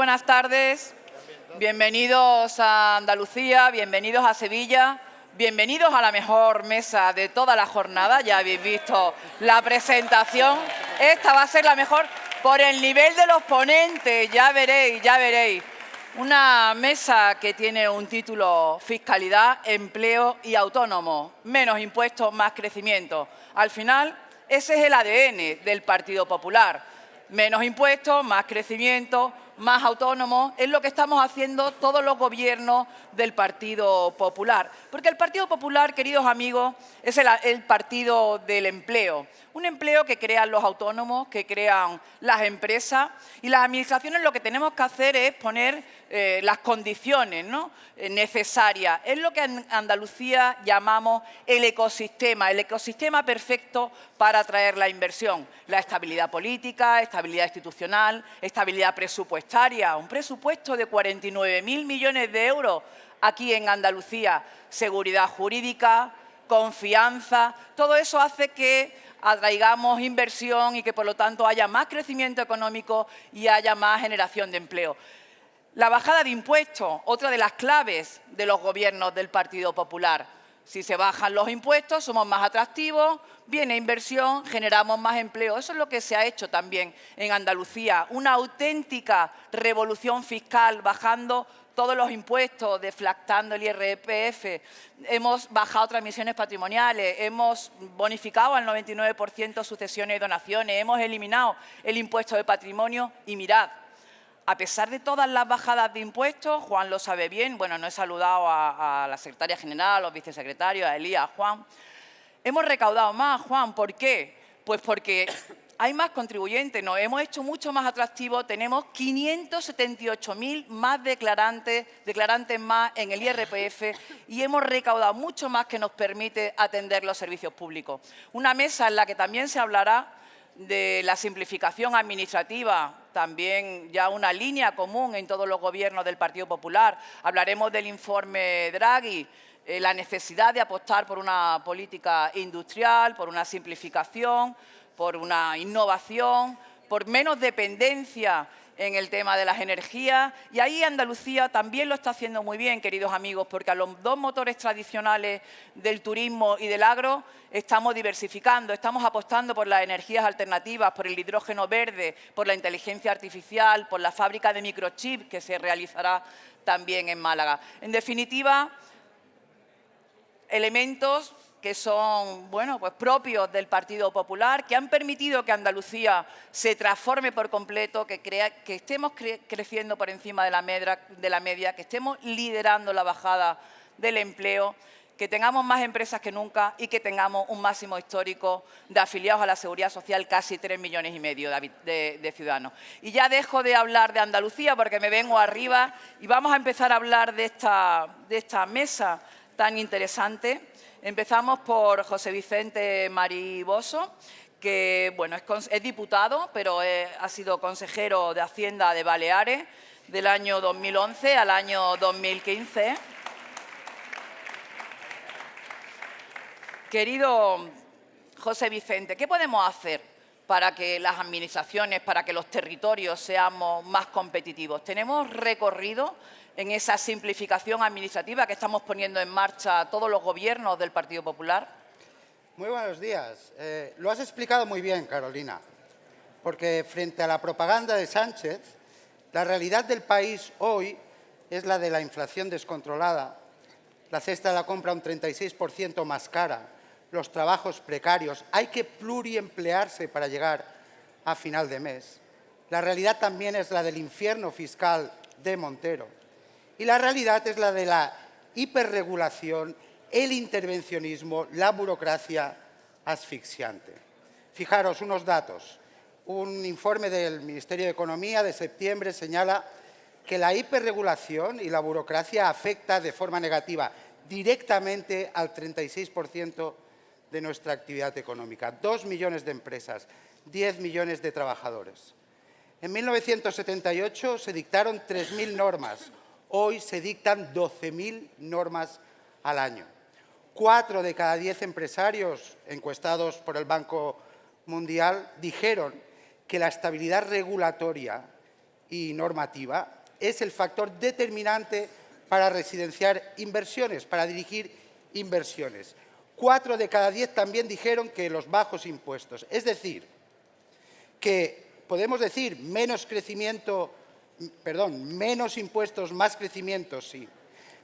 buenas tardes. Bienvenidos a Andalucía, bienvenidos a Sevilla, bienvenidos a la mejor mesa de toda la jornada. Ya habéis visto la presentación. Esta va a ser la mejor por el nivel de los ponentes, ya veréis, ya veréis. Una mesa que tiene un título: fiscalidad, empleo y autónomo. Menos impuestos, más crecimiento. Al final, ese es el ADN del Partido Popular. Menos impuestos, más crecimiento, más autónomos, es lo que estamos haciendo todos los gobiernos del Partido Popular. Porque el Partido Popular, queridos amigos, es el partido del empleo. Un empleo que crean los autónomos, que crean las empresas, y las administraciones lo que tenemos que hacer es poner las condiciones, ¿no?, necesarias. Es lo que en Andalucía llamamos el ecosistema perfecto para atraer la inversión. La estabilidad política, estabilidad institucional, estabilidad presupuestaria. Un presupuesto de 49.000 millones de euros aquí en Andalucía. Seguridad jurídica, confianza, todo eso hace que atraigamos inversión y que, por lo tanto, haya más crecimiento económico y haya más generación de empleo. La bajada de impuestos, otra de las claves de los gobiernos del Partido Popular. Si se bajan los impuestos, somos más atractivos, viene inversión, generamos más empleo. Eso es lo que se ha hecho también en Andalucía. Una auténtica revolución fiscal, bajando todos los impuestos, deflactando el IRPF. Hemos bajado transmisiones patrimoniales, hemos bonificado al 99% sucesiones y donaciones, hemos eliminado el impuesto de patrimonio y mirad, a pesar de todas las bajadas de impuestos, Juan lo sabe bien, bueno, no he saludado a la secretaria general, a los vicesecretarios, a Elías, a Juan. Hemos recaudado más, Juan, ¿por qué? Pues porque hay más contribuyentes, nos hemos hecho mucho más atractivos, tenemos 578.000 más declarantes más en el IRPF y hemos recaudado mucho más, que nos permite atender los servicios públicos. Una mesa en la que también se hablará de la simplificación administrativa, también ya una línea común en todos los gobiernos del Partido Popular. Hablaremos del informe Draghi, la necesidad de apostar por una política industrial, por una simplificación, por una innovación, por menos dependencia en el tema de las energías. Y ahí Andalucía también lo está haciendo muy bien, queridos amigos, porque a los dos motores tradicionales del turismo y del agro estamos diversificando, estamos apostando por las energías alternativas, por el hidrógeno verde, por la inteligencia artificial, por la fábrica de microchips que se realizará también en Málaga. En definitiva, elementos que son, bueno, pues propios del Partido Popular, que han permitido que Andalucía se transforme por completo, que estemos creciendo por encima de la media, que estemos liderando la bajada del empleo, que tengamos más empresas que nunca y que tengamos un máximo histórico de afiliados a la Seguridad Social, casi 3,5 millones de ciudadanos. Y ya dejo de hablar de Andalucía porque me vengo arriba y vamos a empezar a hablar de esta mesa tan interesante. Empezamos por José Vicente Mariboso, que bueno, es diputado, pero ha sido consejero de Hacienda de Baleares del año 2011 al año 2015. Querido José Vicente, ¿qué podemos hacer para que las administraciones, para que los territorios seamos más competitivos? Tenemos recorrido en esa simplificación administrativa que estamos poniendo en marcha todos los gobiernos del Partido Popular. Muy buenos días. Lo has explicado muy bien, Carolina, porque frente a la propaganda de Sánchez, la realidad del país hoy es la de la inflación descontrolada, la cesta de la compra un 36% más cara, los trabajos precarios, hay que pluriemplearse para llegar a final de mes. La realidad también es la del infierno fiscal de Montero. Y la realidad es la de la hiperregulación, el intervencionismo, la burocracia asfixiante. Fijaros unos datos. Un informe del Ministerio de Economía de septiembre señala que la hiperregulación y la burocracia afecta de forma negativa directamente al 36% de nuestra actividad económica. 2 millones de empresas, 10 millones de trabajadores. En 1978 se dictaron 3.000 normas. Hoy se dictan 12.000 normas al año. 4 de cada 10 empresarios encuestados por el Banco Mundial dijeron que la estabilidad regulatoria y normativa, es el factor determinante para residenciar inversiones, para dirigir inversiones. 4 de cada 10 también dijeron que los bajos impuestos. Es decir, que podemos decir menos impuestos, más crecimiento, sí.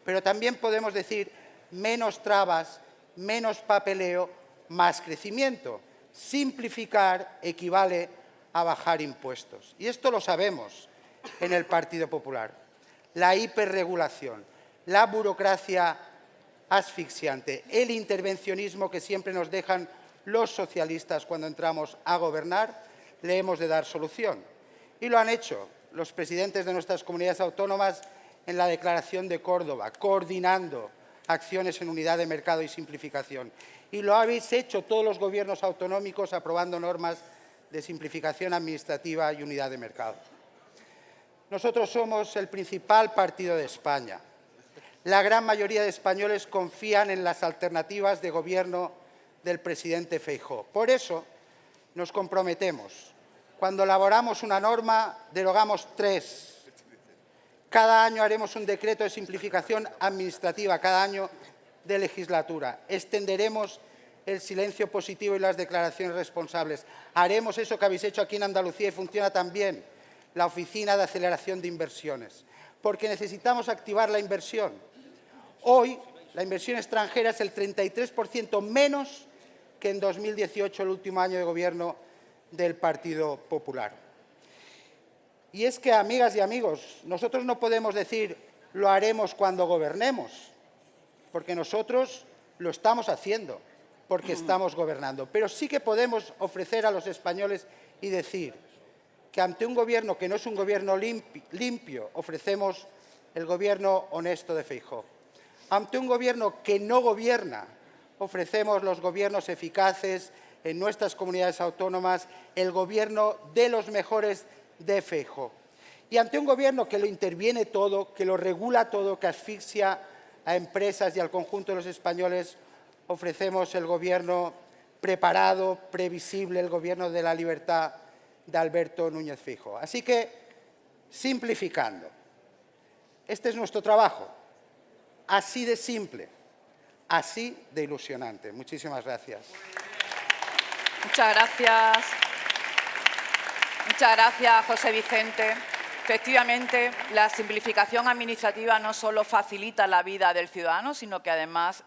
Pero también podemos decir menos trabas, menos papeleo, más crecimiento. Simplificar equivale a bajar impuestos. Y esto lo sabemos en el Partido Popular. La hiperregulación, la burocracia asfixiante, el intervencionismo que siempre nos dejan los socialistas cuando entramos a gobernar, le hemos de dar solución. Y lo han hecho los presidentes de nuestras comunidades autónomas en la Declaración de Córdoba, coordinando acciones en unidad de mercado y simplificación. Y lo habéis hecho todos los gobiernos autonómicos aprobando normas de simplificación administrativa y unidad de mercado. Nosotros somos el principal partido de España. La gran mayoría de españoles confían en las alternativas de gobierno del presidente Feijóo. Por eso nos comprometemos. Cuando elaboramos una norma, derogamos 3. Cada año haremos un decreto de simplificación administrativa, cada año de legislatura. Extenderemos el silencio positivo y las declaraciones responsables. Haremos eso que habéis hecho aquí en Andalucía y funciona también, la Oficina de Aceleración de Inversiones, porque necesitamos activar la inversión. Hoy, la inversión extranjera es el 33% menos que en 2018, el último año de gobierno del Partido Popular. Y es que, amigas y amigos, nosotros no podemos decir lo haremos cuando gobernemos, porque nosotros lo estamos haciendo, porque estamos gobernando. Pero sí que podemos ofrecer a los españoles y decir que ante un gobierno que no es un gobierno limpio, ofrecemos el gobierno honesto de Feijóo. Ante un gobierno que no gobierna, ofrecemos los gobiernos eficaces en nuestras comunidades autónomas, el gobierno de los mejores de Feijóo. Y ante un gobierno que lo interviene todo, que lo regula todo, que asfixia a empresas y al conjunto de los españoles, ofrecemos el gobierno preparado, previsible, el gobierno de la libertad de Alberto Núñez Feijóo. Así que, simplificando, este es nuestro trabajo, así de simple, así de ilusionante. Muchísimas gracias. Muchas gracias. Muchas gracias, José Vicente. Efectivamente, la simplificación administrativa no solo facilita la vida del ciudadano, sino que además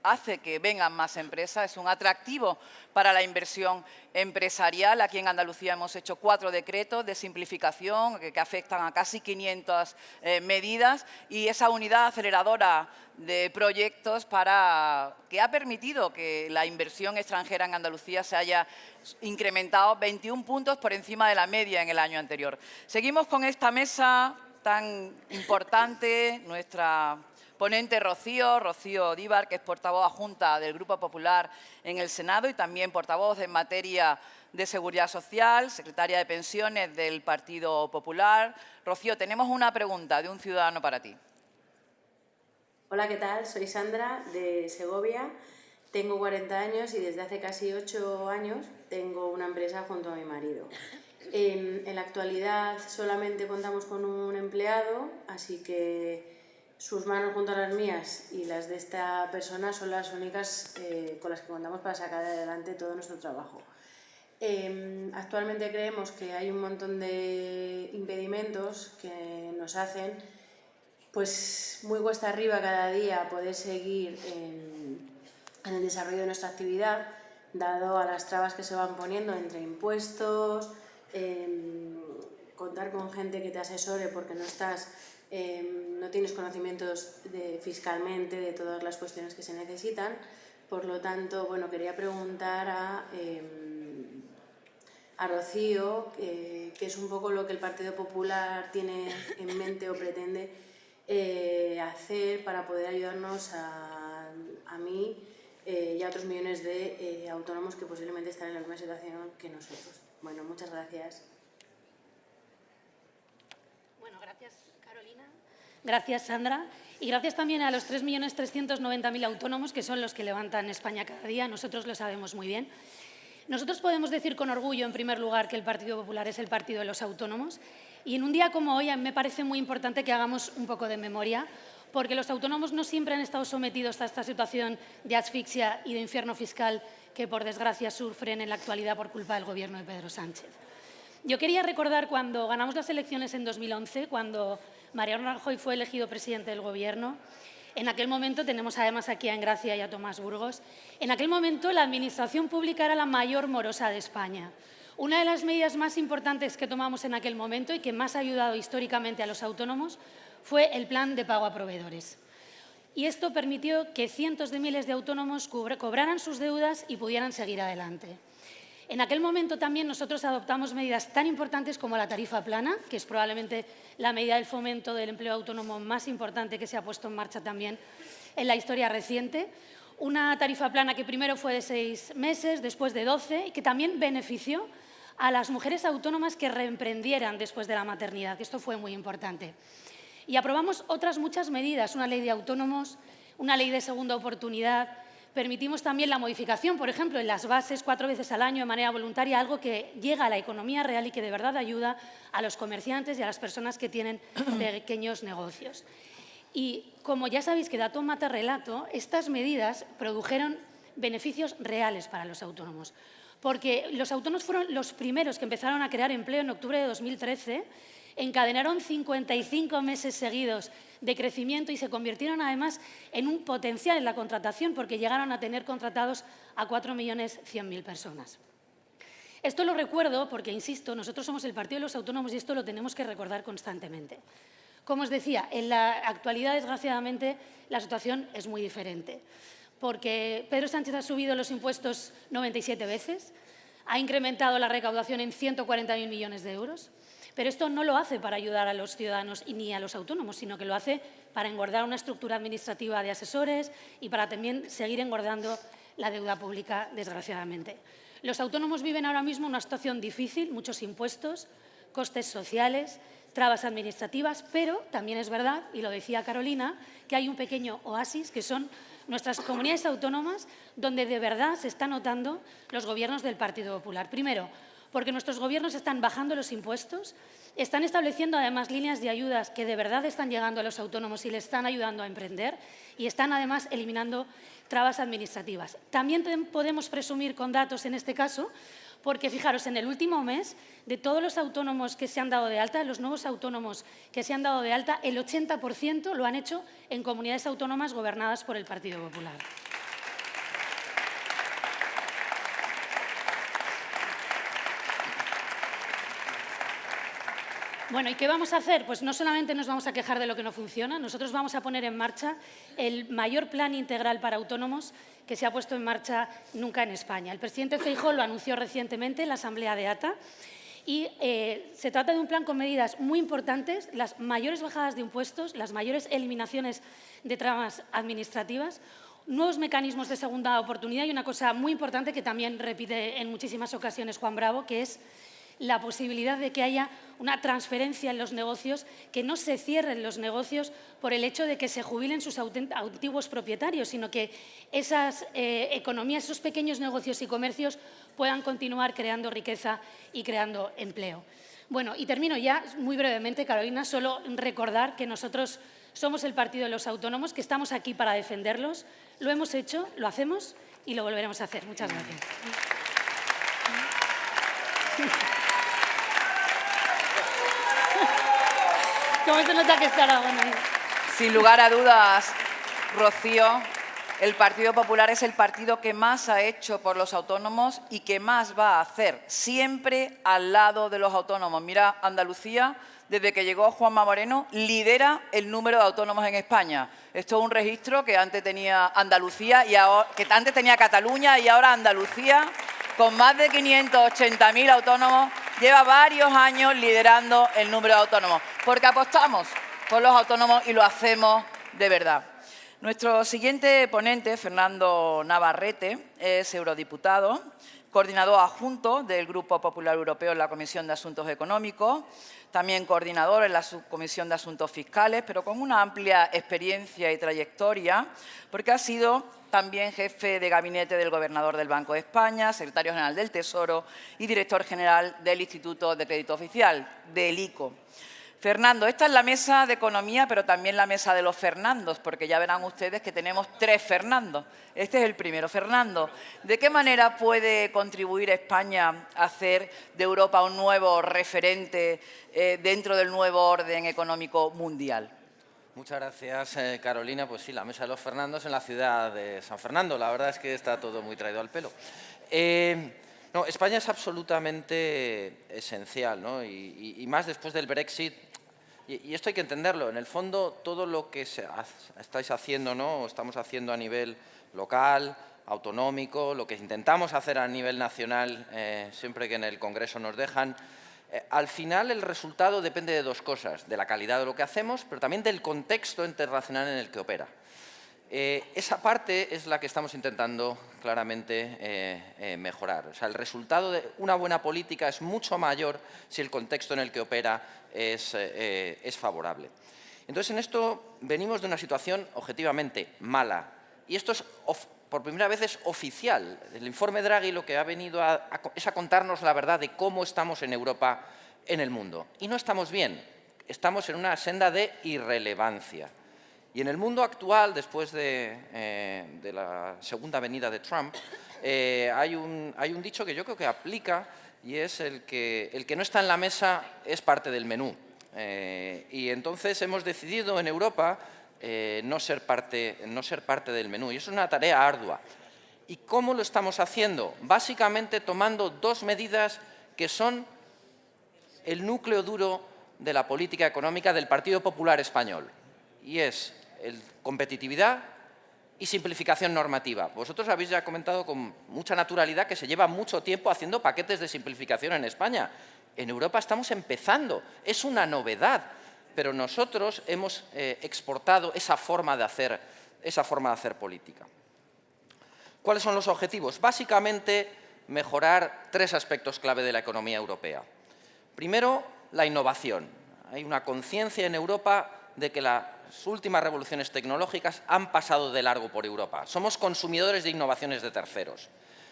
hace que vengan más empresas, es un atractivo para la inversión empresarial. Aquí en Andalucía hemos hecho 4 decretos de simplificación que afectan a casi 500 medidas y esa unidad aceleradora de proyectos que ha permitido que la inversión extranjera en Andalucía se haya incrementado 21 puntos por encima de la media en el año anterior. Seguimos con esta mesa tan importante, nuestra ponente Rocío Díbar, que es portavoz adjunta del Grupo Popular en el Senado y también portavoz en materia de Seguridad Social, secretaria de Pensiones del Partido Popular. Rocío, tenemos una pregunta de un ciudadano para ti. Hola, ¿qué tal? Soy Sandra, de Segovia. Tengo 40 años y desde hace casi 8 años tengo una empresa junto a mi marido. En la actualidad solamente contamos con un empleado, así que sus manos junto a las mías y las de esta persona son las únicas con las que contamos para sacar adelante todo nuestro trabajo. Actualmente creemos que hay un montón de impedimentos que nos hacen pues muy cuesta arriba cada día poder seguir en el desarrollo de nuestra actividad, dado a las trabas que se van poniendo entre impuestos, contar con gente que te asesore porque no tienes conocimientos fiscalmente de todas las cuestiones que se necesitan. Por lo tanto, bueno, quería preguntar a Rocío, que es un poco lo que el Partido Popular tiene en mente o pretende hacer para poder ayudarnos a mí y a otros millones de autónomos que posiblemente están en la misma situación que nosotros. Bueno, muchas gracias. Bueno, gracias, Carolina. Gracias, Sandra. Y gracias también a los 3.390.000 autónomos que son los que levantan España cada día. Nosotros lo sabemos muy bien. Nosotros podemos decir con orgullo, en primer lugar, que el Partido Popular es el partido de los autónomos, Y en un día como hoy me parece muy importante que hagamos un poco de memoria, porque los autónomos no siempre han estado sometidos a esta situación de asfixia y de infierno fiscal que, por desgracia, sufren en la actualidad por culpa del Gobierno de Pedro Sánchez. Yo quería recordar cuando ganamos las elecciones en 2011, cuando Mariano Rajoy fue elegido presidente del Gobierno. En aquel momento, tenemos además aquí a Engracia y a Tomás Burgos, en aquel momento la Administración pública era la mayor morosa de España. Una de las medidas más importantes que tomamos en aquel momento y que más ha ayudado históricamente a los autónomos fue el plan de pago a proveedores. Y esto permitió que cientos de miles de autónomos cobraran sus deudas y pudieran seguir adelante. En aquel momento también nosotros adoptamos medidas tan importantes como la tarifa plana, que es probablemente la medida del fomento del empleo autónomo más importante que se ha puesto en marcha también en la historia reciente. Una tarifa plana que primero fue de 6 meses, después de 12, y que también benefició a las mujeres autónomas que reemprendieran después de la maternidad, que esto fue muy importante. Y aprobamos otras muchas medidas, una ley de autónomos, una ley de segunda oportunidad. Permitimos también la modificación, por ejemplo, en las bases 4 veces al año de manera voluntaria, algo que llega a la economía real y que de verdad ayuda a los comerciantes y a las personas que tienen pequeños negocios. Y como ya sabéis que dato mata relato, estas medidas produjeron beneficios reales para los autónomos, porque los autónomos fueron los primeros que empezaron a crear empleo en octubre de 2013, encadenaron 55 meses seguidos de crecimiento y se convirtieron además en un potencial en la contratación porque llegaron a tener contratados a 4.100.000 personas. Esto lo recuerdo porque, insisto, nosotros somos el Partido de los Autónomos y esto lo tenemos que recordar constantemente. Como os decía, en la actualidad, desgraciadamente, la situación es muy diferente porque Pedro Sánchez ha subido los impuestos 97 veces, ha incrementado la recaudación en 140.000 millones de euros. Pero esto no lo hace para ayudar a los ciudadanos ni a los autónomos, sino que lo hace para engordar una estructura administrativa de asesores y para también seguir engordando la deuda pública, desgraciadamente. Los autónomos viven ahora mismo una situación difícil, muchos impuestos, costes sociales, trabas administrativas, pero también es verdad, y lo decía Carolina, que hay un pequeño oasis que son nuestras comunidades autónomas donde de verdad se están notando los gobiernos del Partido Popular. Primero, porque nuestros gobiernos están bajando los impuestos, están estableciendo además líneas de ayudas que de verdad están llegando a los autónomos y les están ayudando a emprender y están además eliminando trabas administrativas. También podemos presumir con datos en este caso, porque fijaros, en el último mes, de todos los autónomos que se han dado de alta, los nuevos autónomos que se han dado de alta, el 80% lo han hecho en comunidades autónomas gobernadas por el Partido Popular. Bueno, ¿y qué vamos a hacer? Pues no solamente nos vamos a quejar de lo que no funciona, nosotros vamos a poner en marcha el mayor plan integral para autónomos que se ha puesto en marcha nunca en España. El presidente Feijóo lo anunció recientemente en la Asamblea de ATA y se trata de un plan con medidas muy importantes, las mayores bajadas de impuestos, las mayores eliminaciones de trabas administrativas, nuevos mecanismos de segunda oportunidad y una cosa muy importante que también repite en muchísimas ocasiones Juan Bravo, que es la posibilidad de que haya una transferencia en los negocios, que no se cierren los negocios por el hecho de que se jubilen sus antiguos propietarios, sino que esas economías, esos pequeños negocios y comercios puedan continuar creando riqueza y creando empleo. Bueno, y termino ya muy brevemente, Carolina, solo recordar que nosotros somos el Partido de los Autónomos, que estamos aquí para defenderlos. Lo hemos hecho, lo hacemos y lo volveremos a hacer. Muchas gracias. ¿Cómo se nota que estará bueno? Sin lugar a dudas, Rocío, el Partido Popular es el partido que más ha hecho por los autónomos y que más va a hacer, siempre al lado de los autónomos. Mira, Andalucía, desde que llegó Juanma Moreno, lidera el número de autónomos en España. Esto es un registro que antes tenía Andalucía, que antes tenía Cataluña y ahora Andalucía, con más de 580.000 autónomos, lleva varios años liderando el número de autónomos, porque apostamos por los autónomos y lo hacemos de verdad. Nuestro siguiente ponente, Fernando Navarrete, es eurodiputado, coordinador adjunto del Grupo Popular Europeo en la Comisión de Asuntos Económicos. también coordinador en la Subcomisión de Asuntos Fiscales, pero con una amplia experiencia y trayectoria, porque ha sido también jefe de gabinete del gobernador del Banco de España, secretario general del Tesoro y director general del Instituto de Crédito Oficial, del ICO. Fernando, esta es la mesa de economía, pero también la mesa de los Fernandos, porque ya verán ustedes que tenemos 3 Fernandos. Este es el primero. Fernando, ¿de qué manera puede contribuir España a hacer de Europa un nuevo referente dentro del nuevo orden económico mundial? Muchas gracias, Carolina. Pues sí, la mesa de los Fernandos en la ciudad de San Fernando. La verdad es que está todo muy traído al pelo. No, España es absolutamente esencial, ¿no? Y más después del Brexit. Y esto hay que entenderlo. En el fondo, todo lo que estáis haciendo, ¿no? O estamos haciendo a nivel local, autonómico, lo que intentamos hacer a nivel nacional, siempre que en el Congreso nos dejan, al final el resultado depende de 2 cosas, de la calidad de lo que hacemos, pero también del contexto internacional en el que opera. Esa parte es la que estamos intentando claramente mejorar. O sea, el resultado de una buena política es mucho mayor si el contexto en el que opera es favorable. Entonces, en esto venimos de una situación objetivamente mala. Y esto por primera vez es oficial. El informe Draghi lo que ha venido es a contarnos la verdad de cómo estamos en Europa, en el mundo. Y no estamos bien. Estamos en una senda de irrelevancia. Y en el mundo actual, después de la segunda venida de Trump, hay un dicho que yo creo que aplica y es el que no está en la mesa es parte del menú. Y entonces hemos decidido en Europa no ser parte del menú. Y eso es una tarea ardua. ¿Y cómo lo estamos haciendo? Básicamente tomando 2 medidas que son el núcleo duro de la política económica del Partido Popular Español. Y es competitividad y simplificación normativa. Vosotros habéis ya comentado con mucha naturalidad que se lleva mucho tiempo haciendo paquetes de simplificación en España. En Europa estamos empezando, es una novedad, pero nosotros hemos exportado esa forma de hacer política. ¿Cuáles son los objetivos? Básicamente, mejorar 3 aspectos clave de la economía europea. Primero, la innovación. Hay una conciencia en Europa de que las últimas revoluciones tecnológicas han pasado de largo por Europa. Somos consumidores de innovaciones de terceros.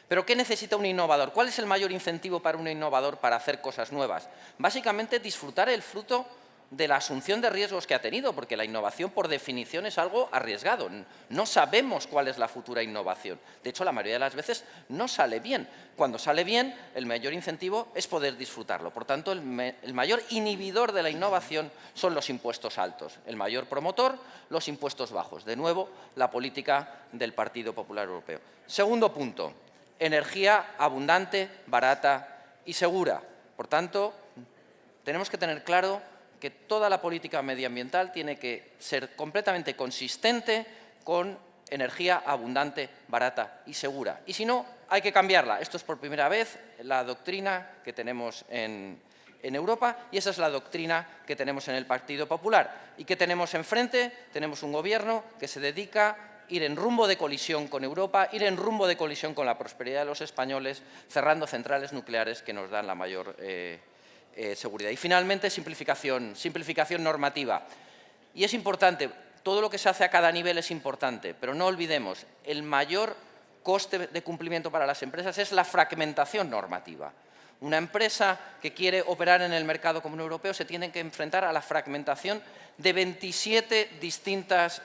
¿Pero qué necesita un innovador? ¿Cuál es el mayor incentivo para un innovador para hacer cosas nuevas? Básicamente, disfrutar el fruto de la asunción de riesgos que ha tenido, porque la innovación, por definición, es algo arriesgado. No sabemos cuál es la futura innovación. De hecho, la mayoría de las veces no sale bien. Cuando sale bien, el mayor incentivo es poder disfrutarlo. Por tanto, el mayor inhibidor de la innovación son los impuestos altos. El mayor promotor, los impuestos bajos. De nuevo, la política del Partido Popular Europeo. Segundo punto, energía abundante, barata y segura. Por tanto, tenemos que tener claro que toda la política medioambiental tiene que ser completamente consistente con energía abundante, barata y segura. Y si no, hay que cambiarla. Esto es por primera vez la doctrina que tenemos en Europa y esa es la doctrina que tenemos en el Partido Popular. ¿Y qué tenemos enfrente? Tenemos un gobierno que se dedica a ir en rumbo de colisión con Europa, ir en rumbo de colisión con la prosperidad de los españoles, cerrando centrales nucleares que nos dan la mayor seguridad. Y finalmente, simplificación normativa. Y es importante, todo lo que se hace a cada nivel es importante, pero no olvidemos, el mayor coste de cumplimiento para las empresas es la fragmentación normativa. Una empresa que quiere operar en el mercado común europeo se tiene que enfrentar a la fragmentación de 27 distintas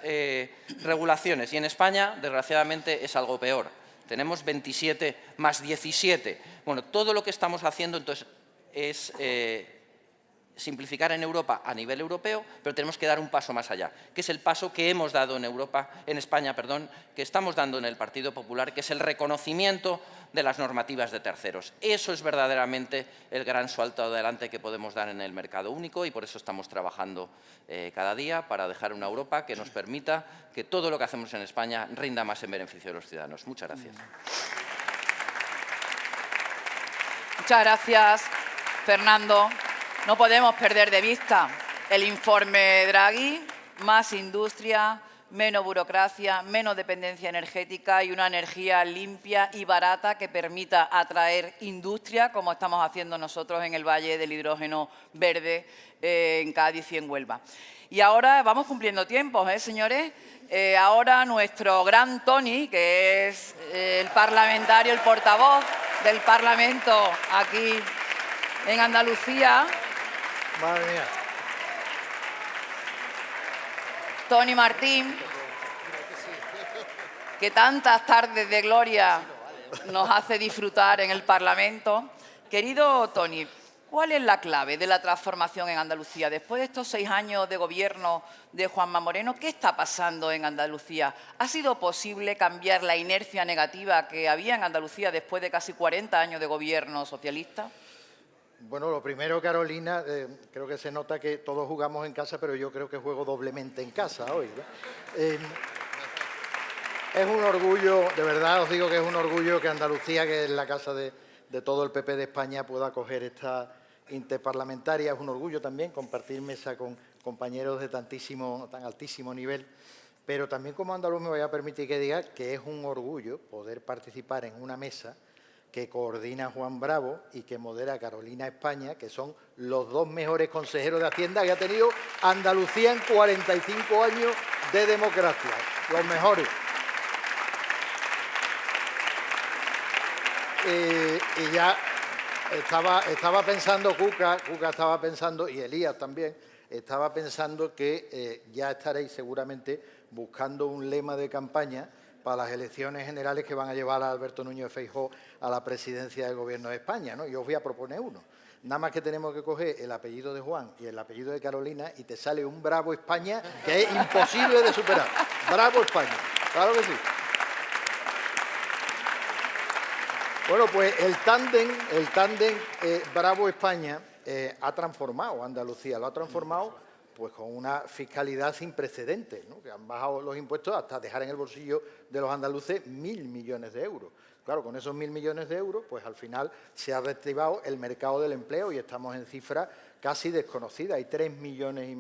regulaciones. Y en España, desgraciadamente, es algo peor. Tenemos 27 más 17. Bueno, todo lo que estamos haciendo, entonces, es simplificar en Europa a nivel europeo, pero tenemos que dar un paso más allá, que es el paso que hemos dado en España, que estamos dando en el Partido Popular, que es el reconocimiento de las normativas de terceros. Eso es verdaderamente el gran salto adelante que podemos dar en el mercado único y por eso estamos trabajando cada día para dejar una Europa que nos permita que todo lo que hacemos en España rinda más en beneficio de los ciudadanos. Muchas gracias. Muchas gracias, Fernando. No podemos perder de vista el informe Draghi, más industria, menos burocracia, menos dependencia energética y una energía limpia y barata que permita atraer industria, como estamos haciendo nosotros en el Valle del Hidrógeno Verde, en Cádiz y en Huelva. Y ahora vamos cumpliendo tiempos, señores. Ahora nuestro gran Tony, que es el parlamentario, el portavoz del Parlamento aquí en Andalucía. Madre mía. Tony Martín, que tantas tardes de gloria nos hace disfrutar en el Parlamento. Querido Tony, ¿cuál es la clave de la transformación en Andalucía? Después de estos 6 años de gobierno de Juanma Moreno, ¿qué está pasando en Andalucía? ¿Ha sido posible cambiar la inercia negativa que había en Andalucía después de casi 40 años de gobierno socialista? Bueno, lo primero, Carolina, creo que se nota que todos jugamos en casa, pero yo creo que juego doblemente en casa hoy, ¿no? Es un orgullo, de verdad os digo que es un orgullo que Andalucía, que es la casa de todo el PP de España, pueda acoger esta interparlamentaria. Es un orgullo también compartir mesa con compañeros de tan altísimo nivel, pero también como andaluz me voy a permitir que diga que es un orgullo poder participar en una mesa que coordina Juan Bravo y que modera Carolina España, que son los 2 mejores consejeros de Hacienda que ha tenido Andalucía en 45 años de democracia. Los mejores. Y ya estaba pensando Cuca estaba pensando, y Elías también, estaba pensando que ya estaréis seguramente buscando un lema de campaña para las elecciones generales que van a llevar a Alberto Núñez Feijóo a la presidencia del Gobierno de España, ¿no? Yo os voy a proponer uno. Nada más que tenemos que coger el apellido de Juan y el apellido de Carolina y te sale un Bravo España que es imposible de superar. Bravo España, claro que sí. Bueno, pues el tándem Bravo España ha transformado Andalucía, lo ha transformado pues con una fiscalidad sin precedentes, ¿no? Que han bajado los impuestos hasta dejar en el bolsillo de los andaluces 1.000 millones de euros. Claro, con esos 1.000 millones de euros, pues al final se ha reactivado el mercado del empleo y estamos en cifras casi desconocidas. Hay 3,5 millones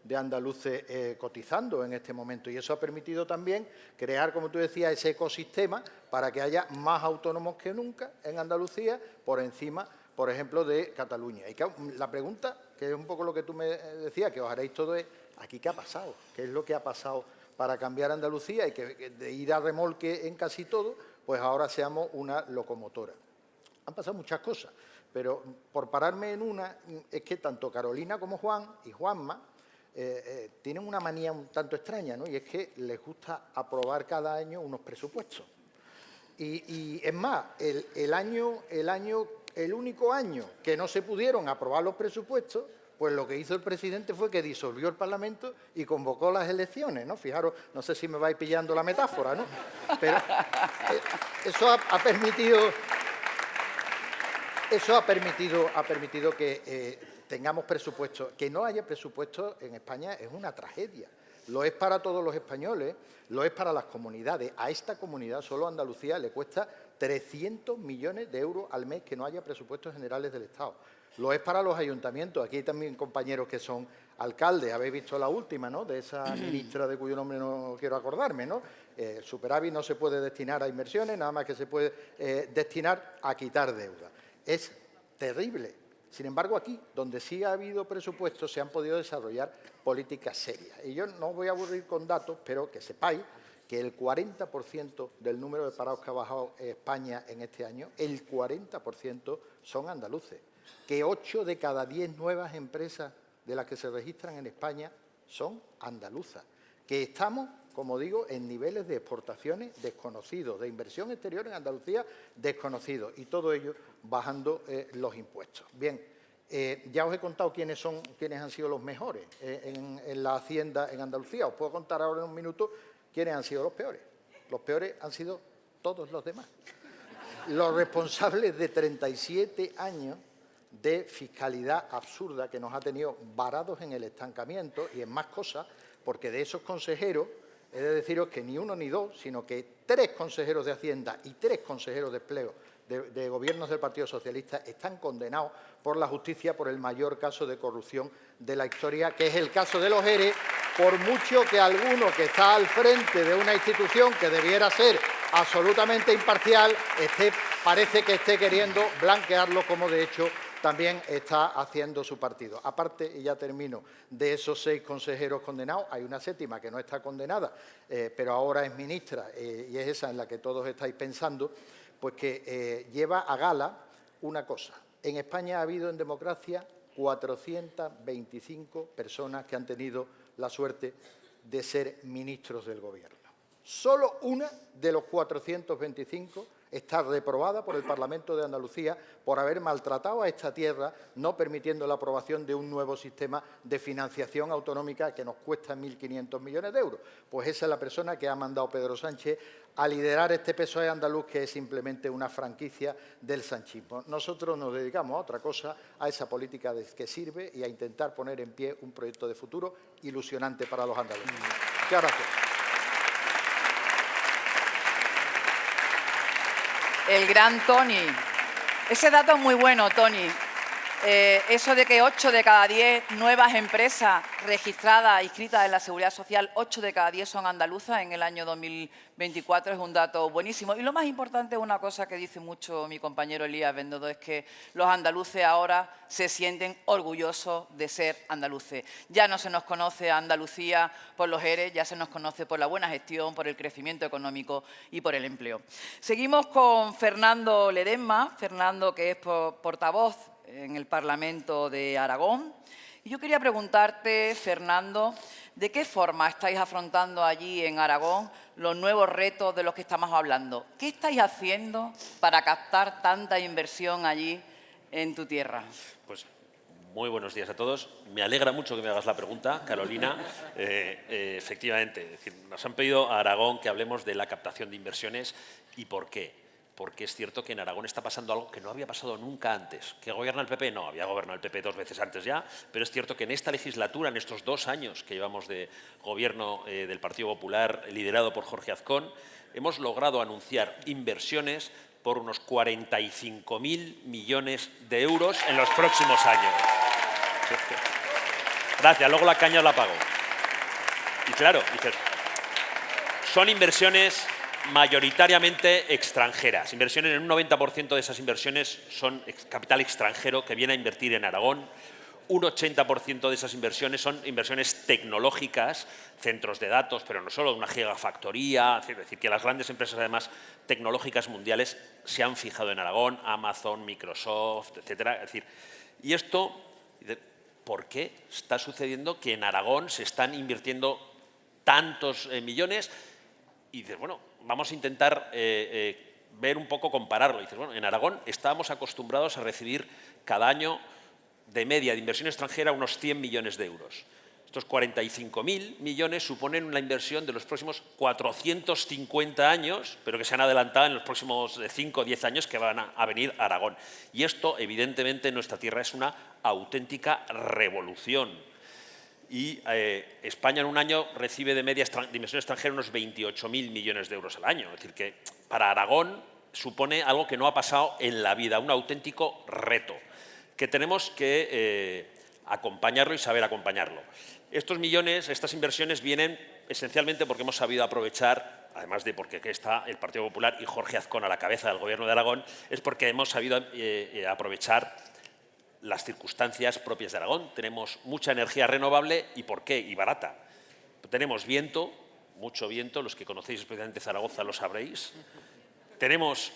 de andaluces cotizando en este momento y eso ha permitido también crear, como tú decías, ese ecosistema para que haya más autónomos que nunca en Andalucía por encima, por ejemplo, de Cataluña. Y la pregunta, que es un poco lo que tú me decías, que os haréis todo, es ¿aquí qué ha pasado? ¿Qué es lo que ha pasado para cambiar Andalucía y que de ir a remolque en casi todo, pues ahora seamos una locomotora? Han pasado muchas cosas, pero por pararme en una, es que tanto Carolina como Juan y Juanma tienen una manía un tanto extraña, ¿no? Y es que les gusta aprobar cada año unos presupuestos. Y es más, el único año que no se pudieron aprobar los presupuestos, pues lo que hizo el presidente fue que disolvió el Parlamento y convocó las elecciones, ¿no? Fijaros, no sé si me vais pillando la metáfora, ¿no? Pero eso ha permitido que tengamos presupuestos. Que no haya presupuestos en España es una tragedia. Lo es para todos los españoles, lo es para las comunidades. A esta comunidad, solo a Andalucía, le cuesta 300 millones de euros al mes que no haya presupuestos generales del Estado. Lo es para los ayuntamientos. Aquí hay también compañeros que son alcaldes. Habéis visto la última, ¿no?, de esa ministra de cuyo nombre no quiero acordarme, ¿no? El superávit no se puede destinar a inversiones, nada más que se puede destinar a quitar deuda. Es terrible. Sin embargo, aquí, donde sí ha habido presupuestos, se han podido desarrollar políticas serias. Y yo no voy a aburrir con datos, pero que sepáis que el 40% del número de parados que ha bajado España en este año, el 40% son andaluces. Que 8 de cada 10 nuevas empresas de las que se registran en España son andaluzas. Que estamos, como digo, en niveles de exportaciones desconocidos, de inversión exterior en Andalucía desconocidos, y todo ello bajando los impuestos. Bien, ya os he contado quiénes han sido los mejores en la Hacienda en Andalucía. Os puedo contar ahora en un minuto quiénes han sido los peores. Los peores han sido todos los demás. Los responsables de 37 años de fiscalidad absurda que nos ha tenido varados en el estancamiento y en más cosas, porque de esos consejeros, he de deciros que ni uno ni dos, sino que 3 consejeros de Hacienda y 3 consejeros de empleo de gobiernos del Partido Socialista están condenados por la justicia por el mayor caso de corrupción de la historia, que es el caso de los ERE por mucho que alguno que está al frente de una institución que debiera ser absolutamente imparcial, parece que esté queriendo blanquearlo, como de hecho también está haciendo su partido. Aparte, y ya termino, de esos 6 consejeros condenados, hay una 7ª que no está condenada, pero ahora es ministra, y es esa en la que todos estáis pensando, pues que lleva a gala una cosa. En España ha habido en democracia 425 personas que han tenido la suerte de ser ministros del Gobierno. Solo una de los 425 está reprobada por el Parlamento de Andalucía por haber maltratado a esta tierra, no permitiendo la aprobación de un nuevo sistema de financiación autonómica que nos cuesta 1.500 millones de euros. Pues esa es la persona que ha mandado Pedro Sánchez a liderar este PSOE andaluz, que es simplemente una franquicia del sanchismo. Nosotros nos dedicamos a otra cosa, a esa política que sirve y a intentar poner en pie un proyecto de futuro ilusionante para los andaluces. Muchas gracias. El gran Tony. Ese dato es muy bueno, Tony. Eso de que 8 de cada 10 nuevas empresas registradas, inscritas en la Seguridad Social, 8 de cada 10 son andaluzas en el año 2024, es un dato buenísimo. Y lo más importante, una cosa que dice mucho mi compañero Elías Bendodo, es que los andaluces ahora se sienten orgullosos de ser andaluces. Ya no se nos conoce a Andalucía por los ERE, ya se nos conoce por la buena gestión, por el crecimiento económico y por el empleo. Seguimos con Fernando Ledesma, Fernando, que es portavoz en el Parlamento de Aragón. Y yo quería preguntarte, Fernando, ¿de qué forma estáis afrontando allí en Aragón los nuevos retos de los que estamos hablando? ¿Qué estáis haciendo para captar tanta inversión allí en tu tierra? Pues muy buenos días a todos. Me alegra mucho que me hagas la pregunta, Carolina. Efectivamente, es decir, nos han pedido a Aragón que hablemos de la captación de inversiones y por qué. Porque es cierto que en Aragón está pasando algo que no había pasado nunca antes. ¿Que gobierna el PP? No, había gobernado el PP 2 veces antes ya, pero es cierto que en esta legislatura, en estos 2 años que llevamos de gobierno del Partido Popular, liderado por Jorge Azcón, hemos logrado anunciar inversiones por unos 45.000 millones de euros en los próximos años. Gracias, luego la caña os la pago. Y claro, dices, son inversiones mayoritariamente extranjeras. Inversiones, en un 90% de esas inversiones son capital extranjero que viene a invertir en Aragón. Un 80% de esas inversiones son inversiones tecnológicas, centros de datos, pero no solo, una gigafactoría, es decir, que las grandes empresas además tecnológicas mundiales se han fijado en Aragón, Amazon, Microsoft, etcétera. Es decir, y esto, ¿por qué está sucediendo que en Aragón se están invirtiendo tantos millones? Y dices, bueno, vamos a intentar ver un poco, compararlo. Y dices, bueno, en Aragón estábamos acostumbrados a recibir cada año de media de inversión extranjera unos 100 millones de euros. Estos 45.000 millones suponen una inversión de los próximos 450 años, pero que se han adelantado en los próximos 5 o 10 años que van a venir a Aragón. Y esto, evidentemente, en nuestra tierra es una auténtica revolución. Y España en un año recibe de media de inversión extranjera unos 28.000 millones de euros al año. Es decir, que para Aragón supone algo que no ha pasado en la vida, un auténtico reto, que tenemos que acompañarlo y saber acompañarlo. Estos millones, estas inversiones vienen esencialmente porque hemos sabido aprovechar, además de porque está el Partido Popular y Jorge Azcón a la cabeza del Gobierno de Aragón, es porque hemos sabido aprovechar las circunstancias propias de Aragón. Tenemos mucha energía renovable y ¿por qué? Y barata. Tenemos viento, mucho viento, los que conocéis especialmente Zaragoza lo sabréis. Tenemos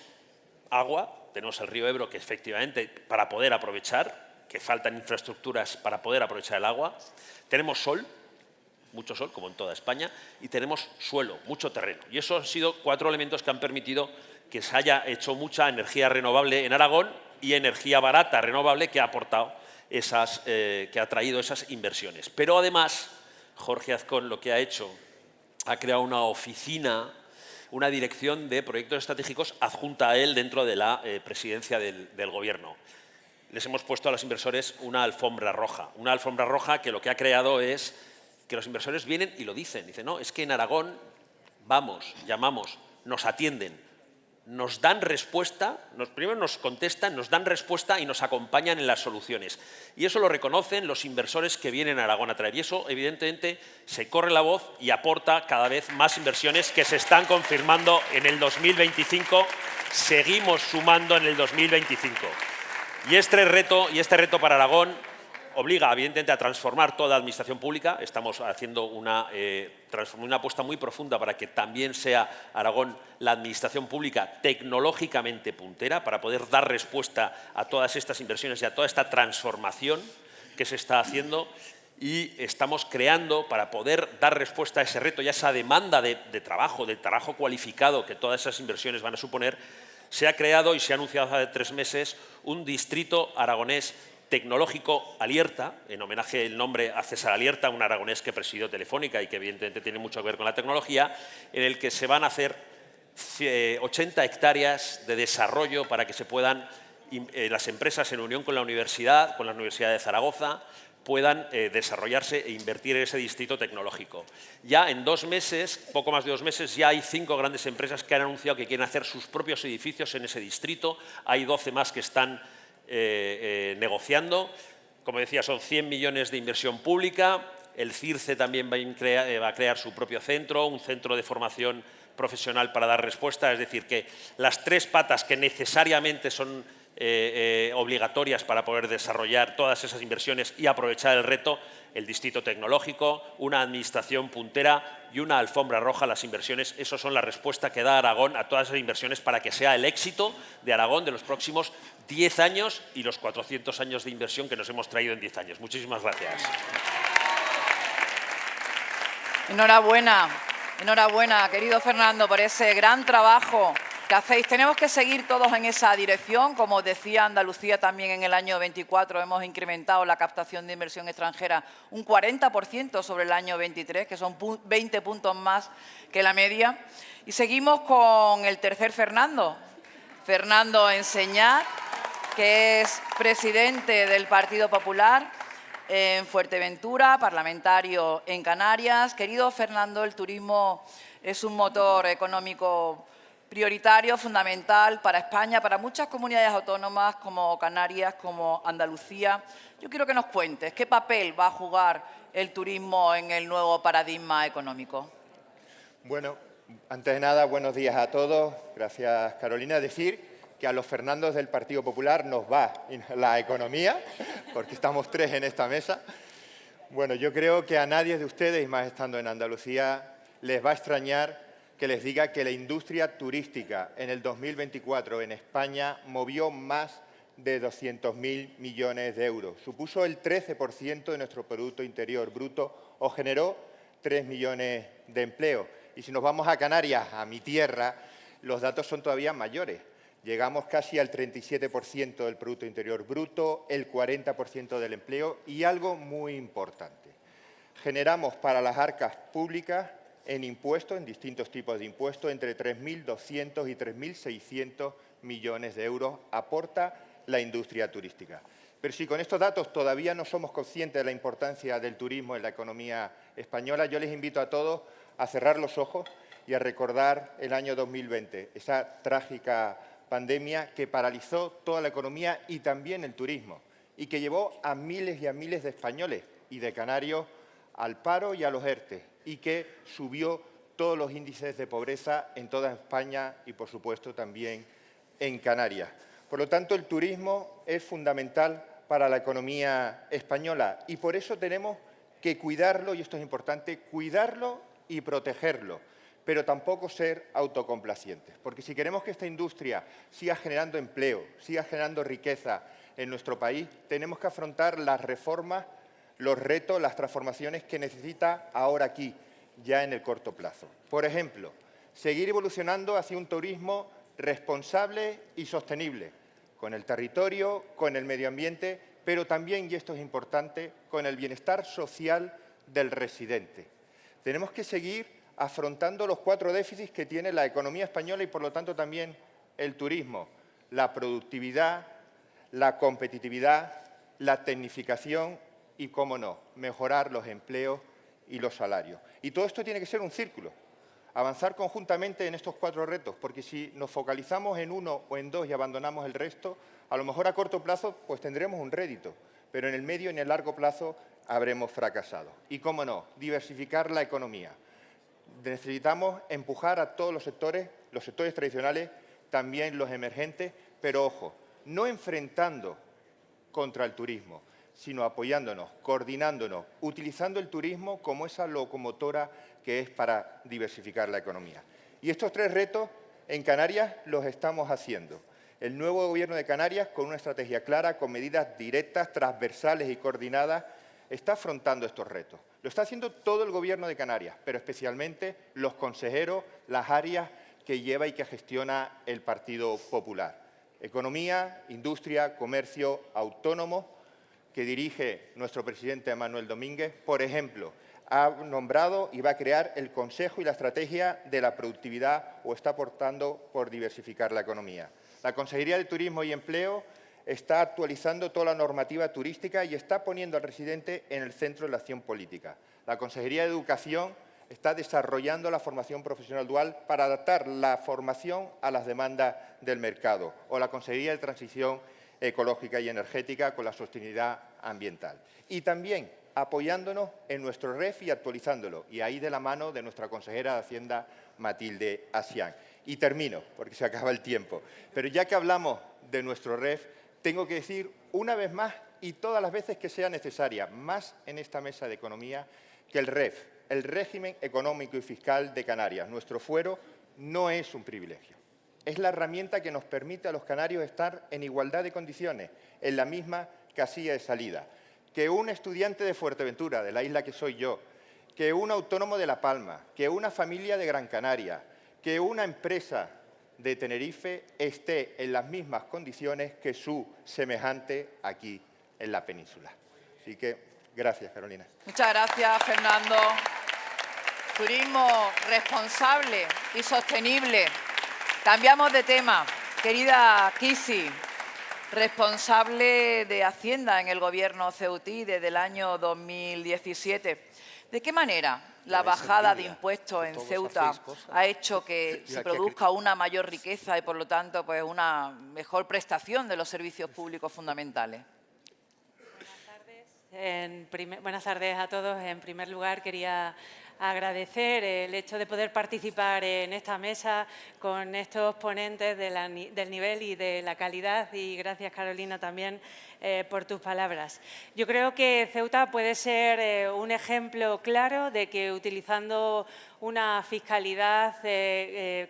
agua, tenemos el río Ebro que efectivamente para poder aprovechar, que faltan infraestructuras para poder aprovechar el agua. Tenemos sol, mucho sol, como en toda España, y tenemos suelo, mucho terreno. Y esos han sido 4 elementos que han permitido que se haya hecho mucha energía renovable en Aragón y energía barata, renovable, que ha aportado que ha traído esas inversiones. Pero además, Jorge Azcón lo que ha hecho, ha creado una oficina, una dirección de proyectos estratégicos adjunta a él dentro de la presidencia del Gobierno. Les hemos puesto a los inversores una alfombra roja que lo que ha creado es que los inversores vienen y lo dicen. Dicen, no, es que en Aragón vamos, llamamos, nos atienden. nos dan respuesta, primero nos contestan, nos dan respuesta y nos acompañan en las soluciones. Y eso lo reconocen los inversores que vienen a Aragón a traer. Y eso, evidentemente, se corre la voz y aporta cada vez más inversiones que se están confirmando en el 2025. Seguimos sumando en el 2025. Y este reto para Aragón obliga, evidentemente, a transformar toda la administración pública. Estamos haciendo una apuesta muy profunda para que también sea Aragón la administración pública tecnológicamente puntera, para poder dar respuesta a todas estas inversiones y a toda esta transformación que se está haciendo. Y estamos creando, para poder dar respuesta a ese reto y a esa demanda de trabajo cualificado que todas esas inversiones van a suponer, se ha creado y se ha anunciado hace 3 meses un distrito aragonés tecnológico Alierta, en homenaje al nombre a César Alierta, un aragonés que presidió Telefónica y que evidentemente tiene mucho que ver con la tecnología, en el que se van a hacer 80 hectáreas de desarrollo para que se puedan, las empresas en unión con la Universidad de Zaragoza, puedan desarrollarse e invertir en ese distrito tecnológico. Ya en 2 meses, poco más de 2 meses, ya hay 5 grandes empresas que han anunciado que quieren hacer sus propios edificios en ese distrito. Hay 12 más que están negociando. Como decía, son 100 millones de inversión pública. El CIRCE también va a crear su propio centro, un centro de formación profesional para dar respuesta. Es decir, que las 3 patas que necesariamente son obligatorias para poder desarrollar todas esas inversiones y aprovechar el reto, el distrito tecnológico, una administración puntera y una alfombra roja a las inversiones. Esas son la respuesta que da Aragón a todas esas inversiones para que sea el éxito de Aragón de los próximos 10 años y los 400 años de inversión que nos hemos traído en 10 años. Muchísimas gracias. Enhorabuena, enhorabuena, querido Fernando, por ese gran trabajo que hacéis. Tenemos que seguir todos en esa dirección. Como decía Andalucía, también en el año 24 hemos incrementado la captación de inversión extranjera un 40% sobre el año 23, que son 20 puntos más que la media. Y seguimos con el tercer Fernando, Fernando Enseñat, que es presidente del Partido Popular en Fuerteventura, parlamentario en Canarias. Querido Fernando, el turismo es un motor económico prioritario, fundamental para España, para muchas comunidades autónomas como Canarias, como Andalucía. Yo quiero que nos cuentes qué papel va a jugar el turismo en el nuevo paradigma económico. Bueno, antes de nada, buenos días a todos. Gracias, Carolina. Decir que a los Fernandos del Partido Popular nos va la economía, porque estamos 3 en esta mesa. Bueno, yo creo que a nadie de ustedes, y más estando en Andalucía, les va a extrañar que les diga que la industria turística en el 2024 en España movió más de 200.000 millones de euros. Supuso el 13% de nuestro Producto Interior Bruto o generó 3 millones de empleos. Y si nos vamos a Canarias, a mi tierra, los datos son todavía mayores. Llegamos casi al 37% del Producto Interior Bruto, el 40% del empleo y algo muy importante. Generamos para las arcas públicas en impuestos, en distintos tipos de impuestos, entre 3.200 y 3.600 millones de euros aporta la industria turística. Pero si con estos datos todavía no somos conscientes de la importancia del turismo en la economía española, yo les invito a todos a cerrar los ojos y a recordar el año 2020, esa trágica pandemia que paralizó toda la economía y también el turismo y que llevó a miles y a miles de españoles y de canarios al paro y a los ERTE y que subió todos los índices de pobreza en toda España y, por supuesto, también en Canarias. Por lo tanto, el turismo es fundamental para la economía española y por eso tenemos que cuidarlo, y esto es importante, cuidarlo y protegerlo, pero tampoco ser autocomplacientes. Porque si queremos que esta industria siga generando empleo, siga generando riqueza en nuestro país, tenemos que afrontar las reformas, los retos, las transformaciones que necesita ahora aquí, ya en el corto plazo. Por ejemplo, seguir evolucionando hacia un turismo responsable y sostenible, con el territorio, con el medio ambiente, pero también, y esto es importante, con el bienestar social del residente. Tenemos que seguir afrontando los 4 déficits que tiene la economía española y, por lo tanto, también el turismo: la productividad, la competitividad, la tecnificación y, cómo no, mejorar los empleos y los salarios. Y todo esto tiene que ser un círculo. Avanzar conjuntamente en estos 4 retos, porque si nos focalizamos en uno o en 2 y abandonamos el resto, a lo mejor a corto plazo pues tendremos un rédito, pero en el medio y en el largo plazo habremos fracasado. Y, cómo no, diversificar la economía. Necesitamos empujar a todos los sectores tradicionales, también los emergentes, pero ojo, no enfrentando contra el turismo, sino apoyándonos, coordinándonos, utilizando el turismo como esa locomotora que es para diversificar la economía. Y estos 3 retos en Canarias los estamos haciendo. El nuevo Gobierno de Canarias, con una estrategia clara, con medidas directas, transversales y coordinadas, está afrontando estos retos. Lo está haciendo todo el Gobierno de Canarias, pero especialmente los consejeros, las áreas que lleva y que gestiona el Partido Popular. Economía, industria, comercio, autónomos, que dirige nuestro presidente Manuel Domínguez, por ejemplo, ha nombrado y va a crear el Consejo y la Estrategia de la Productividad o está aportando por diversificar la economía. La Consejería de Turismo y Empleo está actualizando toda la normativa turística y está poniendo al residente en el centro de la acción política. La Consejería de Educación está desarrollando la formación profesional dual para adaptar la formación a las demandas del mercado, o la Consejería de Transición Ecológica y Energética con la sostenibilidad ambiental. Y también apoyándonos en nuestro REF y actualizándolo, y ahí de la mano de nuestra consejera de Hacienda, Matilde Asián. Y termino, porque se acaba el tiempo. Pero ya que hablamos de nuestro REF, tengo que decir una vez más, y todas las veces que sea necesaria, más en esta mesa de economía, que el REF, el régimen económico y fiscal de Canarias, nuestro fuero, no es un privilegio. Es la herramienta que nos permite a los canarios estar en igualdad de condiciones, en la misma casilla de salida. Que un estudiante de Fuerteventura, de la isla que soy yo, que un autónomo de La Palma, que una familia de Gran Canaria, que una empresa de Tenerife esté en las mismas condiciones que su semejante aquí en la península. Así que, gracias, Carolina. Muchas gracias, Fernando. Turismo responsable y sostenible. Cambiamos de tema. Querida Kisi, responsable de Hacienda en el Gobierno ceutí desde el año 2017. ¿De qué manera la bajada de impuestos en Ceuta ha hecho que se produzca una mayor riqueza y, por lo tanto, pues una mejor prestación de los servicios públicos fundamentales? Buenas tardes a todos. En primer lugar, quería agradecer el hecho de poder participar en esta mesa con estos ponentes del nivel y de la calidad, y gracias, Carolina, también por tus palabras. Yo creo que Ceuta puede ser un ejemplo claro de que, utilizando una fiscalidad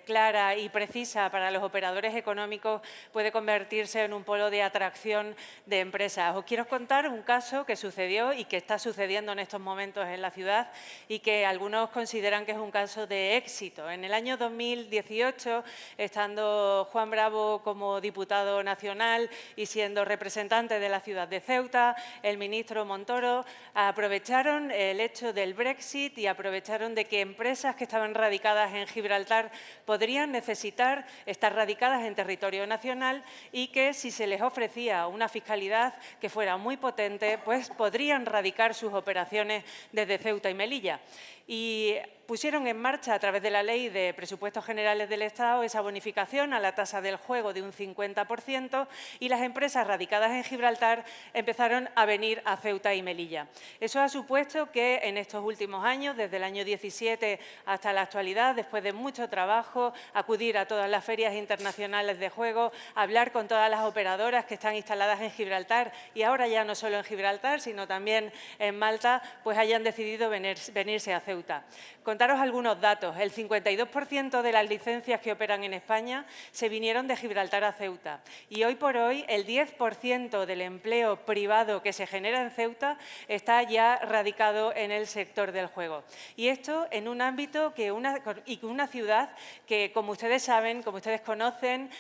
clara y precisa para los operadores económicos, puede convertirse en un polo de atracción de empresas. Os quiero contar un caso que sucedió y que está sucediendo en estos momentos en la ciudad y que algunos consideran que es un caso de éxito. En el año 2018, estando Juan Bravo como diputado nacional y siendo representante de la ciudad de Ceuta, el ministro Montoro aprovecharon el hecho del Brexit y aprovecharon de que empresas que estaban radicadas en Gibraltar podrían necesitar estar radicadas en territorio nacional y que, si se les ofrecía una fiscalidad que fuera muy potente, pues podrían radicar sus operaciones desde Ceuta y Melilla. Y pusieron en marcha, a través de la Ley de Presupuestos Generales del Estado, esa bonificación a la tasa del juego de un 50%, y las empresas radicadas en Gibraltar empezaron a venir a Ceuta y Melilla. Eso ha supuesto que en estos últimos años, desde el año 17 hasta la actualidad, después de mucho trabajo, acudir a todas las ferias internacionales de juego, hablar con todas las operadoras que están instaladas en Gibraltar, y ahora ya no solo en Gibraltar, sino también en Malta, pues hayan decidido venirse a Ceuta. Contaros algunos datos. El 52% de las licencias que operan en España se vinieron de Gibraltar a Ceuta. Y hoy por hoy, el 10% del empleo privado que se genera en Ceuta está ya radicado en el sector del juego. Y esto en un ámbito y con una ciudad que, como ustedes saben, como ustedes conocen,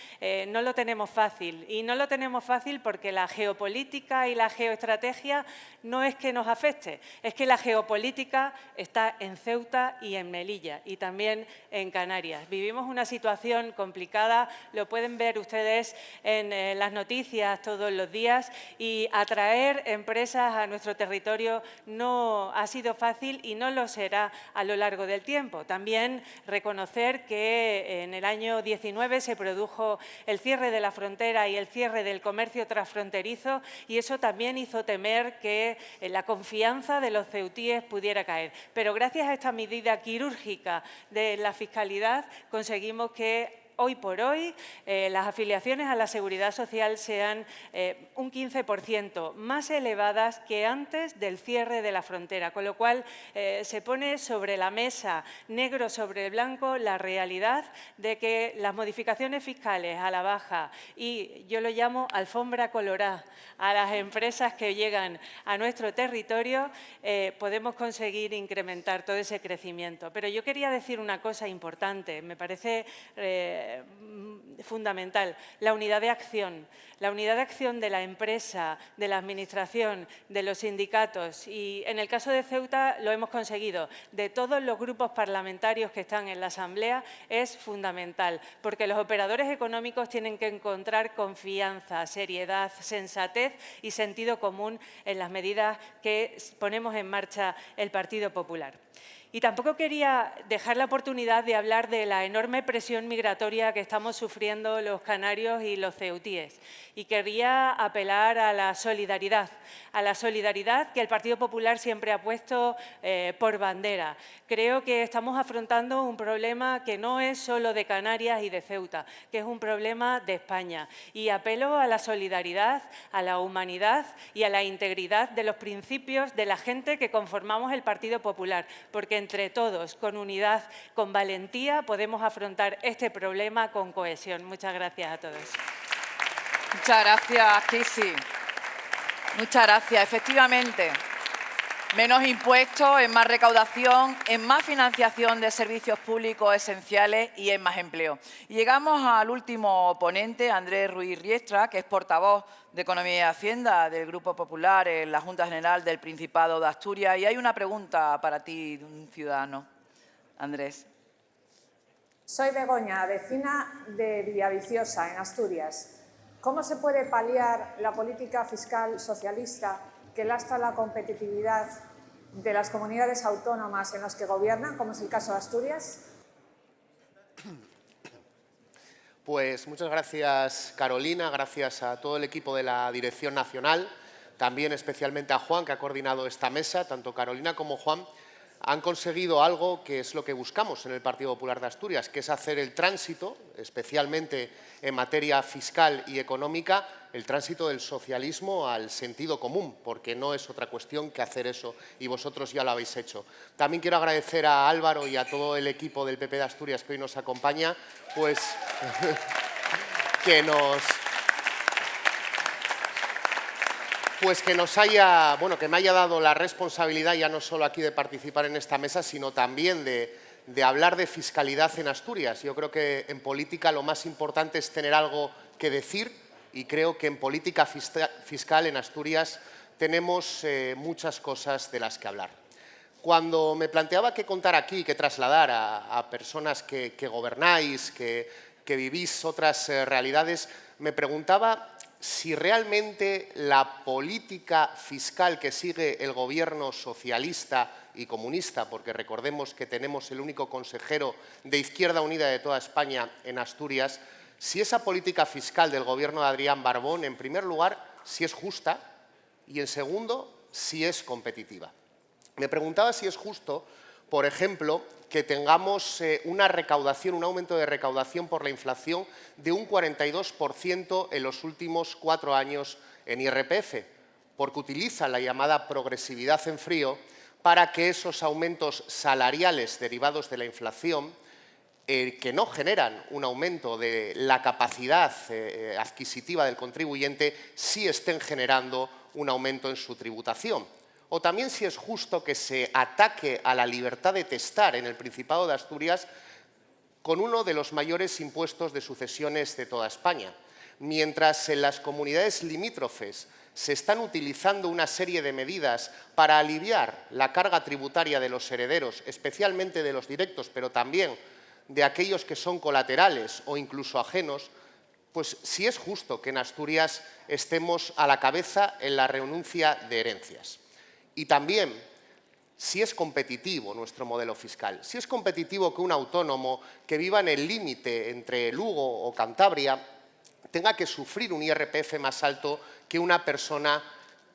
no lo tenemos fácil. Y no lo tenemos fácil porque la geopolítica y la geoestrategia no es que nos afecte, es que la geopolítica está en Ceuta y en Melilla, y también en Canarias. Vivimos una situación complicada, lo pueden ver ustedes en las noticias todos los días, y atraer empresas a nuestro territorio no ha sido fácil y no lo será a lo largo del tiempo. También reconocer que en el año 19 se produjo el cierre de la frontera y el cierre del comercio transfronterizo, y eso también hizo temer que la confianza de los ceutíes pudiera caer. Pero gracias a esta medida quirúrgica de la fiscalidad conseguimos que hoy por hoy las afiliaciones a la Seguridad Social sean un 15% más elevadas que antes del cierre de la frontera, con lo cual se pone sobre la mesa, negro sobre blanco, la realidad de que las modificaciones fiscales a la baja, y yo lo llamo alfombra colorada, a las empresas que llegan a nuestro territorio, podemos conseguir incrementar todo ese crecimiento. Pero yo quería decir una cosa importante, me parece fundamental, la unidad de acción. La unidad de acción de la empresa, de la administración, de los sindicatos, y en el caso de Ceuta lo hemos conseguido, de todos los grupos parlamentarios que están en la Asamblea, es fundamental, porque los operadores económicos tienen que encontrar confianza, seriedad, sensatez y sentido común en las medidas que ponemos en marcha el Partido Popular. Y tampoco quería dejar la oportunidad de hablar de la enorme presión migratoria que estamos sufriendo los canarios y los ceutíes. Y quería apelar a la solidaridad que el Partido Popular siempre ha puesto por bandera. Creo que estamos afrontando un problema que no es solo de Canarias y de Ceuta, que es un problema de España. Y apelo a la solidaridad, a la humanidad y a la integridad de los principios de la gente que conformamos el Partido Popular, porque entre todos, con unidad, con valentía, podemos afrontar este problema con cohesión. Muchas gracias a todos. Muchas gracias, Kisi. Muchas gracias. Efectivamente, menos impuestos, en más recaudación, en más financiación de servicios públicos esenciales y en más empleo. Y llegamos al último ponente, Andrés Ruiz Riestra, que es portavoz de Economía y Hacienda del Grupo Popular en la Junta General del Principado de Asturias. Y hay una pregunta para ti, de un ciudadano. Andrés. Soy Begoña, vecina de Villaviciosa, en Asturias. ¿Cómo se puede paliar la política fiscal socialista que lastra la competitividad de las comunidades autónomas en las que gobiernan, como es el caso de Asturias? Pues muchas gracias, Carolina, gracias a todo el equipo de la Dirección Nacional, también especialmente a Juan, que ha coordinado esta mesa. Tanto Carolina como Juan han conseguido algo que es lo que buscamos en el Partido Popular de Asturias, que es hacer el tránsito, especialmente en materia fiscal y económica, el tránsito del socialismo al sentido común, porque no es otra cuestión que hacer eso, y vosotros ya lo habéis hecho. También quiero agradecer a Álvaro y a todo el equipo del PP de Asturias que hoy nos acompaña, pues que me haya dado la responsabilidad ya no solo aquí de participar en esta mesa, sino también de hablar de fiscalidad en Asturias. Yo creo que en política lo más importante es tener algo que decir, y creo que en política fiscal en Asturias tenemos muchas cosas de las que hablar. Cuando me planteaba qué contar aquí, qué trasladar a personas que gobernáis, que vivís otras realidades, me preguntaba si realmente la política fiscal que sigue el gobierno socialista y comunista, porque recordemos que tenemos el único consejero de Izquierda Unida de toda España en Asturias, si esa política fiscal del gobierno de Adrián Barbón, en primer lugar, si es justa, y en segundo, si es competitiva. Me preguntaba si es justo, por ejemplo, que tengamos una recaudación, un aumento de recaudación por la inflación de un 42% en los últimos 4 años en IRPF, porque utiliza la llamada progresividad en frío para que esos aumentos salariales derivados de la inflación, que no generan un aumento de la capacidad adquisitiva del contribuyente, sí estén generando un aumento en su tributación. O también si es justo que se ataque a la libertad de testar en el Principado de Asturias con uno de los mayores impuestos de sucesiones de toda España, mientras en las comunidades limítrofes se están utilizando una serie de medidas para aliviar la carga tributaria de los herederos, especialmente de los directos, pero también de aquellos que son colaterales o incluso ajenos, pues sí es justo que en Asturias estemos a la cabeza en la renuncia de herencias. Y también, si es competitivo nuestro modelo fiscal, si es competitivo que un autónomo que viva en el límite entre Lugo o Cantabria tenga que sufrir un IRPF más alto que una persona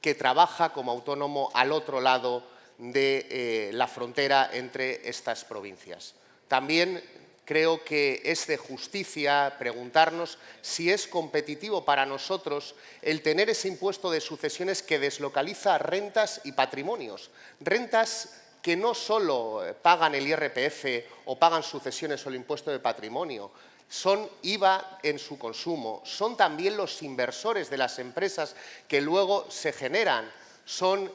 que trabaja como autónomo al otro lado de la frontera entre estas provincias. También creo que es de justicia preguntarnos si es competitivo para nosotros el tener ese impuesto de sucesiones que deslocaliza rentas y patrimonios. Rentas que no solo pagan el IRPF o pagan sucesiones o el impuesto de patrimonio, son IVA en su consumo, son también los inversores de las empresas que luego se generan, son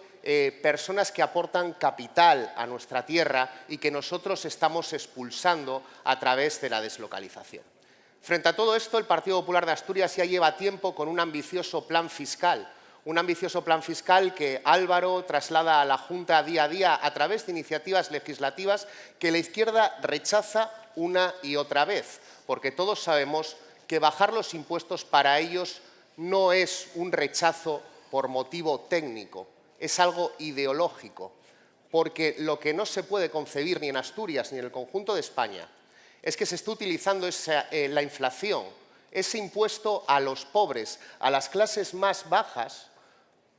personas que aportan capital a nuestra tierra y que nosotros estamos expulsando a través de la deslocalización. Frente a todo esto, el Partido Popular de Asturias ya lleva tiempo con un ambicioso plan fiscal que Álvaro traslada a la Junta día a día a través de iniciativas legislativas que la izquierda rechaza una y otra vez, porque todos sabemos que bajar los impuestos para ellos no es un rechazo por motivo técnico, es algo ideológico, porque lo que no se puede concebir ni en Asturias ni en el conjunto de España es que se esté utilizando la inflación, ese impuesto a los pobres, a las clases más bajas,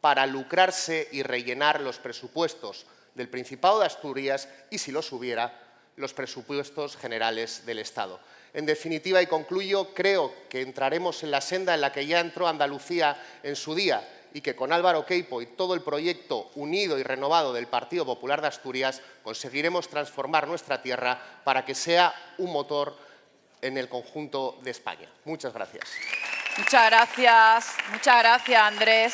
para lucrarse y rellenar los presupuestos del Principado de Asturias y, si los hubiera, los presupuestos generales del Estado. En definitiva, y concluyo, creo que entraremos en la senda en la que ya entró Andalucía en su día y que con Álvaro Queipo y todo el proyecto unido y renovado del Partido Popular de Asturias conseguiremos transformar nuestra tierra para que sea un motor en el conjunto de España. Muchas gracias. Muchas gracias, Andrés.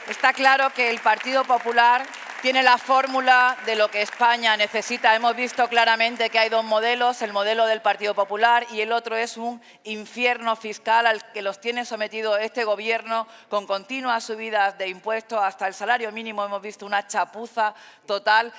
Está claro que el Partido Popular tiene la fórmula de lo que España necesita. Hemos visto claramente que hay dos modelos, el modelo del Partido Popular y el otro es un infierno fiscal al que los tiene sometido este Gobierno con continuas subidas de impuestos hasta el salario mínimo. Hemos visto una chapuza total,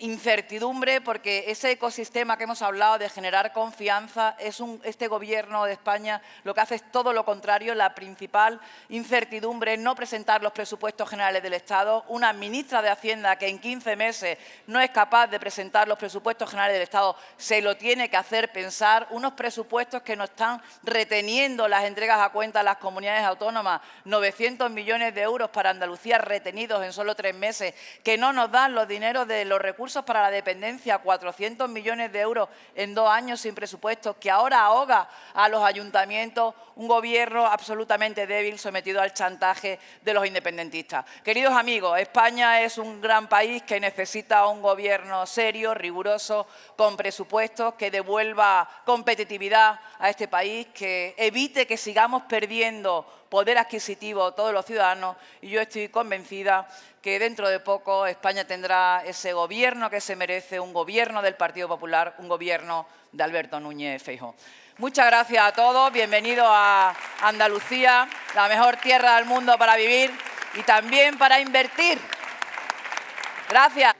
incertidumbre, porque ese ecosistema que hemos hablado de generar confianza, este Gobierno de España lo que hace es todo lo contrario. La principal incertidumbre es no presentar los presupuestos generales del Estado. Una ministra de Hacienda que en 15 meses no es capaz de presentar los presupuestos generales del Estado se lo tiene que hacer pensar. Unos presupuestos que nos están reteniendo las entregas a cuenta a las comunidades autónomas, 900 millones de euros para Andalucía retenidos en solo 3 meses, que no nos dan los dineros de los recursos para la dependencia, 400 millones de euros en 2 años sin presupuesto, que ahora ahoga a los ayuntamientos, un Gobierno absolutamente débil sometido al chantaje de los independentistas. Queridos amigos, España es un gran país que necesita un Gobierno serio, riguroso, con presupuestos, que devuelva competitividad a este país, que evite que sigamos perdiendo poder adquisitivo todos los ciudadanos, y yo estoy convencida que dentro de poco España tendrá ese Gobierno que se merece, un Gobierno del Partido Popular, un Gobierno de Alberto Núñez Feijóo. Muchas gracias a todos, bienvenidos a Andalucía, la mejor tierra del mundo para vivir y también para invertir. Gracias.